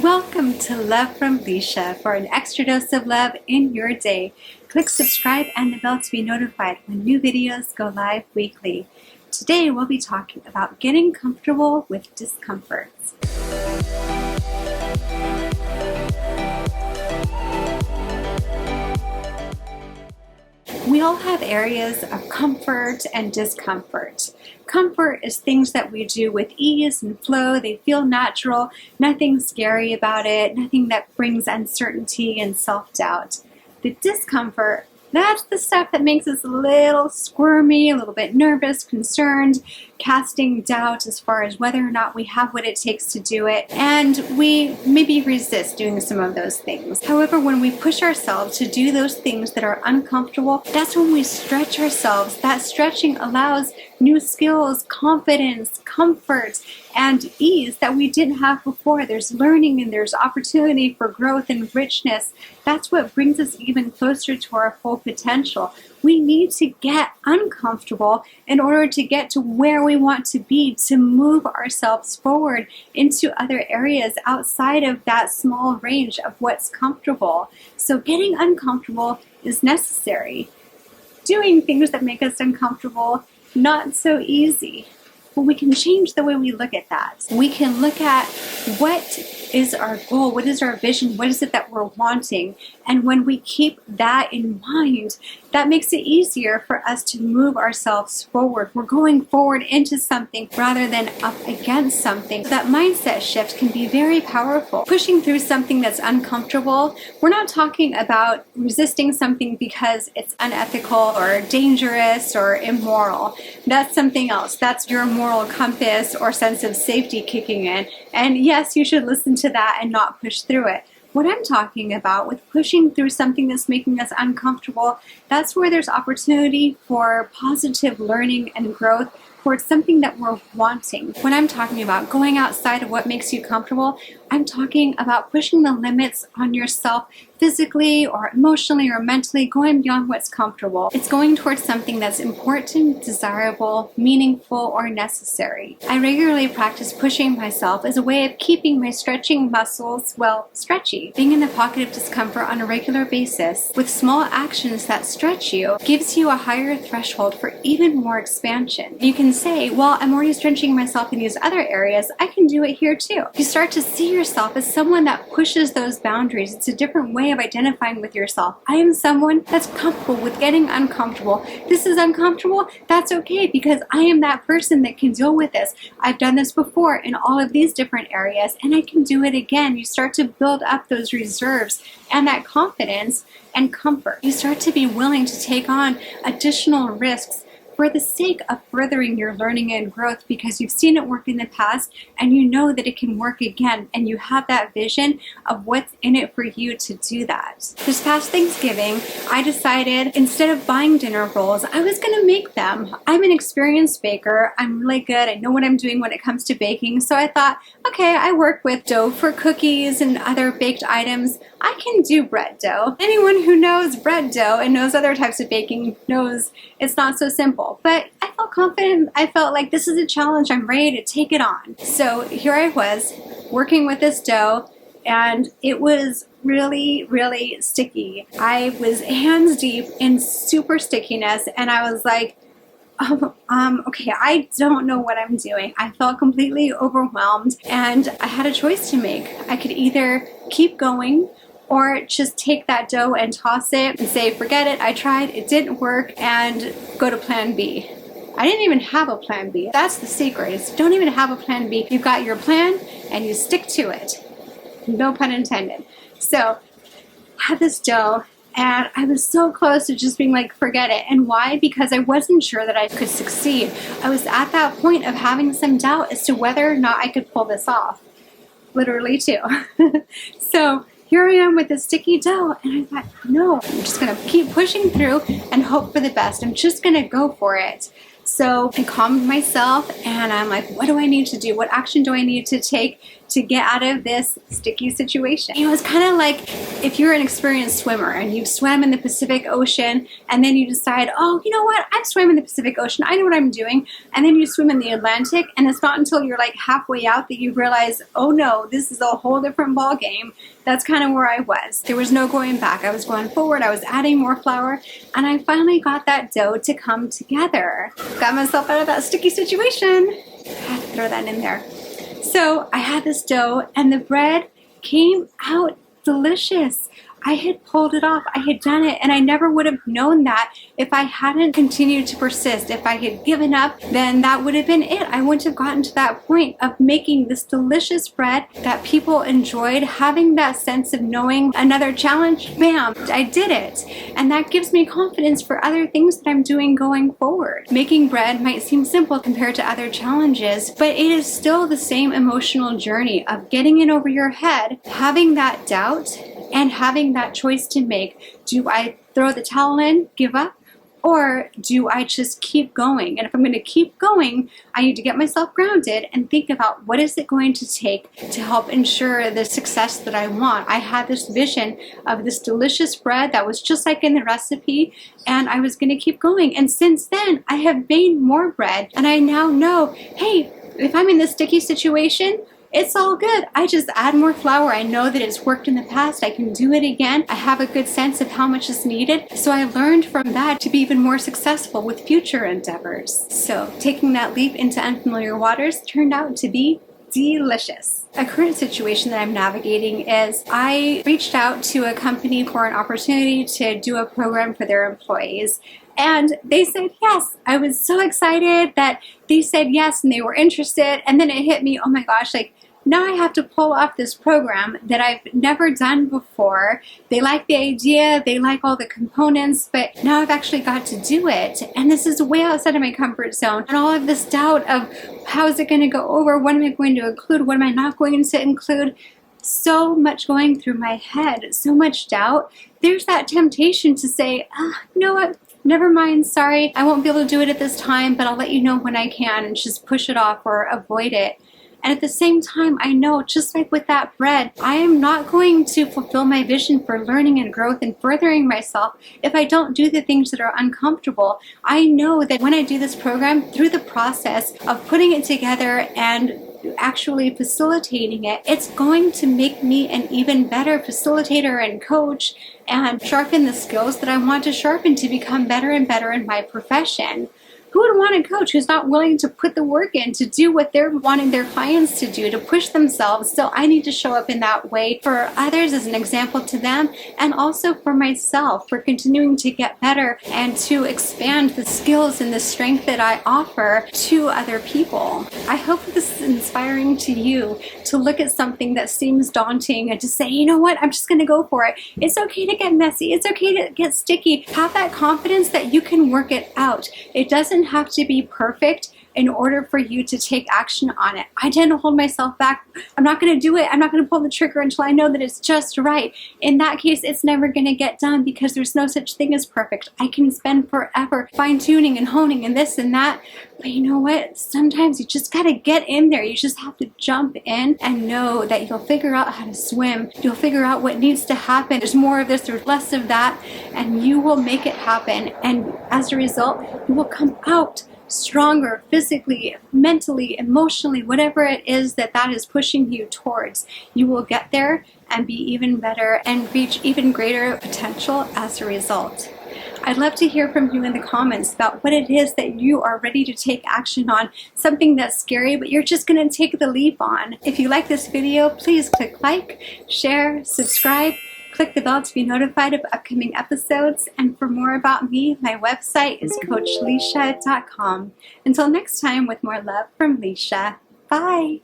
Welcome to Love from Lisha for an extra dose of love in your day. Click subscribe and the bell to be notified when new videos go live weekly. Today we'll be talking about getting comfortable with discomforts. We all have areas of comfort and discomfort. Comfort is things that we do with ease and flow. They feel natural, nothing scary about it, nothing that brings uncertainty and self-doubt. The discomfort, that's the stuff that makes us a little squirmy, a little bit nervous, concerned, casting doubt as far as whether or not we have what it takes to do it, and we maybe resist doing some of those things. However, when we push ourselves to do those things that are uncomfortable, that's when we stretch ourselves. That stretching allows new skills, confidence, comfort, and ease that we didn't have before. There's learning and there's opportunity for growth and richness. That's what brings us even closer to our full potential. We need to get uncomfortable in order to get to where we want to be, to move ourselves forward into other areas outside of that small range of what's comfortable. So getting uncomfortable is necessary. Doing things that make us uncomfortable, not so easy. But we can change the way we look at that. We can look at what is our goal, what is our vision, what is it that we're wanting, and when we keep that in mind, that makes it easier for us to move ourselves forward. We're going forward into something rather than up against something. That mindset shift can be very powerful. Pushing through something that's uncomfortable, we're not talking about resisting something because it's unethical or dangerous or immoral. That's something else. That's your moral compass or sense of safety kicking in. And yes, you should listen to that and not push through it. What I'm talking about with pushing through something that's making us uncomfortable, that's where there's opportunity for positive learning and growth towards something that we're wanting. When I'm talking about going outside of what makes you comfortable, I'm talking about pushing the limits on yourself physically or emotionally or mentally, going beyond what's comfortable. It's going towards something that's important, desirable, meaningful, or necessary. I regularly practice pushing myself as a way of keeping my stretching muscles, well, stretchy. Being in the pocket of discomfort on a regular basis with small actions that stretch you gives you a higher threshold for even more expansion. You can say, well, I'm already stretching myself in these other areas, I can do it here too. You start to see yourself as someone that pushes those boundaries. It's a different way of identifying with yourself. I am someone that's comfortable with getting uncomfortable. This is uncomfortable, that's okay, because I am that person that can deal with this. I've done this before in all of these different areas and I can do it again. You start to build up those reserves and that confidence and comfort. You start to be willing to take on additional risks for the sake of furthering your learning and growth because you've seen it work in the past and you know that it can work again and you have that vision of what's in it for you to do that. This past Thanksgiving, I decided instead of buying dinner rolls, I was going to make them. I'm an experienced baker. I'm really good. I know what I'm doing when it comes to baking. So I thought, okay, I work with dough for cookies and other baked items. I can do bread dough. Anyone who knows bread dough and knows other types of baking knows it's not so simple. But I felt confident. I felt like this is a challenge. I'm ready to take it on. So here I was working with this dough and it was really, really sticky. I was hands deep in super stickiness and I was like, okay, I don't know what I'm doing. I felt completely overwhelmed and I had a choice to make. I could either keep going or just take that dough and toss it and say, forget it, I tried, it didn't work, and go to plan B. I didn't even have a plan B. That's the secret, is don't even have a plan B. You've got your plan and you stick to it. No pun intended. So I had this dough and I was so close to just being like, forget it. And why? Because I wasn't sure that I could succeed. I was at that point of having some doubt as to whether or not I could pull this off. Literally too. So here I am with this sticky dough and I thought, no, I'm just gonna keep pushing through and hope for the best. I'm just gonna go for it. So I calmed myself and I'm like, what do I need to do? What action do I need to take to get out of this sticky situation. You know, it's kind of like if you're an experienced swimmer and you've swam in the Pacific Ocean and then you decide, oh, you know what, I've swam in the Pacific Ocean, I know what I'm doing, and then you swim in the Atlantic, and it's not until you're like halfway out that you realize, oh no, this is a whole different ball game. That's kind of where I was. There was no going back. I was going forward. I was adding more flour, and I finally got that dough to come together. Got myself out of that sticky situation. I had to throw that in there. So I had this dough, and the bread came out delicious. I had pulled it off. I had done it, and I never would have known that if I hadn't continued to persist. If I had given up, then that would have been it. I wouldn't have gotten to that point of making this delicious bread that people enjoyed, having that sense of knowing another challenge. Bam, I did it. And that gives me confidence for other things that I'm doing going forward. Making bread might seem simple compared to other challenges, but it is still the same emotional journey of getting in over your head, having that doubt, and having that choice to make. Do I throw the towel in, give up, or do I just keep going? And if I'm going to keep going, I need to get myself grounded and think about what is it going to take to help ensure the success that I want. I had this vision of this delicious bread that was just like in the recipe, and I was going to keep going. And since then, I have made more bread, and I now know, hey, if I'm in this sticky situation, it's all good. I just add more flour. I know that it's worked in the past. I can do it again. I have a good sense of how much is needed. So I learned from that to be even more successful with future endeavors. So taking that leap into unfamiliar waters turned out to be delicious. A current situation that I'm navigating is I reached out to a company for an opportunity to do a program for their employees. And they said yes. I was so excited that they said yes and they were interested. And then it hit me, oh my gosh, like now I have to pull off this program that I've never done before. They like the idea, they like all the components, but now I've actually got to do it. And this is way outside of my comfort zone. And all of this doubt of how is it going to go over? What am I going to include? What am I not going to include? So much going through my head, so much doubt. There's that temptation to say, you know what? Never mind, sorry, I won't be able to do it at this time, but I'll let you know when I can, and just push it off or avoid it. And at the same time, I know, just like with that bread, I am not going to fulfill my vision for learning and growth and furthering myself if I don't do the things that are uncomfortable. I know that when I do this program, through the process of putting it together and actually facilitating it, it's going to make me an even better facilitator and coach and sharpen the skills that I want to sharpen to become better and better in my profession. Who would want a coach who's not willing to put the work in to do what they're wanting their clients to do, to push themselves? So I need to show up in that way for others as an example to them, and also for myself, for continuing to get better and to expand the skills and the strength that I offer to other people. I hope this is inspiring to you to look at something that seems daunting and to say, you know what, I'm just going to go for it. It's okay to get messy. It's okay to get sticky. Have that confidence that you can work it out. It doesn't have to be perfect in order for you to take action on it. I tend to hold myself back. I'm not going to do it. I'm not going to pull the trigger until I know that it's just right. In that case, it's never going to get done because there's no such thing as perfect. I can spend forever fine-tuning and honing and this and that. But you know what? Sometimes you just got to get in there. You just have to jump in and know that you'll figure out how to swim. You'll figure out what needs to happen. There's more of this, there's less of that, and you will make it happen. And as a result, you will come out stronger physically, mentally, emotionally, whatever it is that is pushing you towards. You will get there and be even better and reach even greater potential as a result. I'd love to hear from you in the comments about what it is that you are ready to take action on, something that's scary, but you're just going to take the leap on. If you like this video, please click like, share, subscribe, click the bell to be notified of upcoming episodes. And for more about me, my website is coachlisha.com. Until next time, with more love from Lisha. Bye.